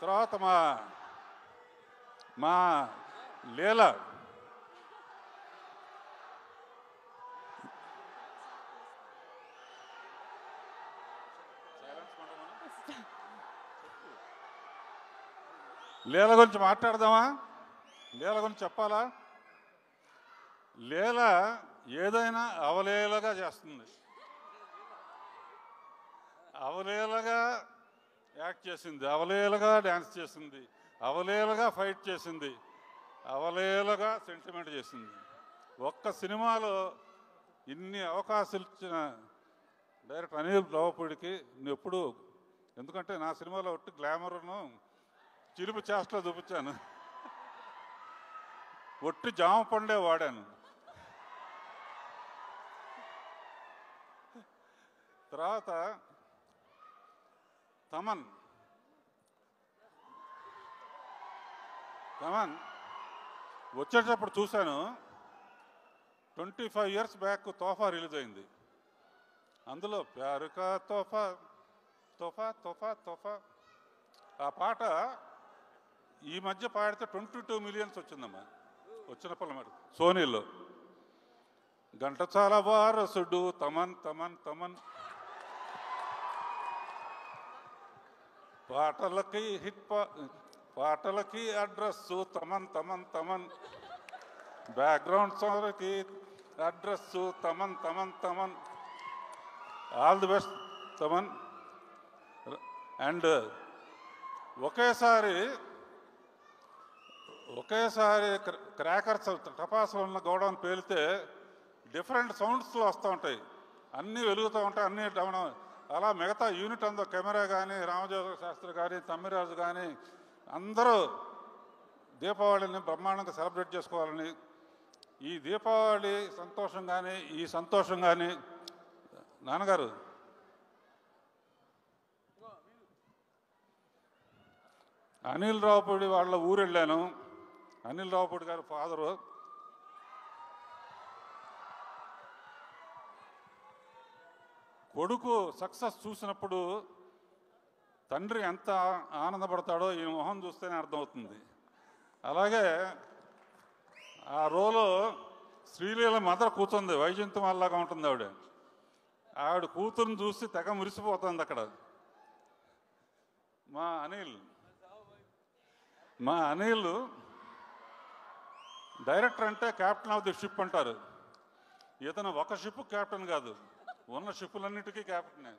తర్వాత మా లీల లీల గురించి మాట్లాడదామా? లీల గురించి చెప్పాలా? లీల ఏదైనా అవలీలగా చేస్తుంది, అవలీలగా యాక్ట్ చేసింది, అవలీలగా డ్యాన్స్ చేసింది, అవలీలగా ఫైట్ చేసింది, అవలీలగా సెంటిమెంట్ చేసింది. ఒక్క సినిమాలో ఇన్ని అవకాశాలు ఇచ్చిన డైరెక్టర్ అనిల్ రావుపూడికి ఎప్పుడు, ఎందుకంటే నా సినిమాలో ఒట్టి గ్లామర్ను చిలుపు చేష్టలో చూపించాను, ఒట్టి జామ పండే వాడాను. తర్వాత తమన్ వచ్చేటప్పుడు చూశాను. 25 years బ్యాక్ తోఫా రిలీజ్ అయింది. అందులో ప్యారుకా తోఫా తోఫా తోఫా తోఫా ఆ పాట ఈ మధ్య పాడితే 22 million వచ్చిందమ్మా, వచ్చిన పిల్లమాట సోనీలో. ఘంటసాల వారసుడు తమన్ తమన్ తమన్, పాటలకి పాటలకి అడ్రస్సు తమన్ తమన్ తమన్, బ్యాక్గ్రౌండ్ సాంగ్కి address Thaman Thaman Thaman. All the best Thaman. And ఒకేసారి క్రాకర్స్ టపాసులు ఉన్న గోడౌన్ పేలితే డిఫరెంట్ సౌండ్స్లో వస్తూ ఉంటాయి, అన్నీ వెలుగుతూ ఉంటాయి, అన్నీ డౌన్. అలా మిగతా యూనిట్ అంతా కెమెరా కానీ, రామజోగ శాస్త్రి కానీ, తమ్మిరాజు కానీ అందరూ దీపావళిని బ్రహ్మాండంగా సెలబ్రేట్ చేసుకోవాలని, ఈ దీపావళి సంతోషం కానీ, ఈ సంతోషం కానీ నాన్నగారు అనిల్ రావుపూడి వాళ్ళ ఊరు వెళ్ళాను. అనిల్ రావుపూడి గారు ఫాదరు. కొడుకు సక్సెస్ చూసినప్పుడు తండ్రి ఎంత ఆనందపడతాడో ఈ మొహం చూస్తేనే అర్థమవుతుంది. అలాగే ఆ రోలో శ్రీలీల మదర్ కూర్చుంది, వైజయంతిమాలలాగా ఉంటుంది ఆవిడ. ఆవిడ కూతురుని చూసి తెగ మురిసిపోతుంది అక్కడ. మా అనిల్ డైరెక్టర్ అంటే క్యాప్టెన్ ఆఫ్ ది షిప్ అంటారు. ఇతను ఒక షిప్ క్యాప్టెన్ కాదు, ఉన్న షిప్పులన్నిటికీ క్యాప్టెనే.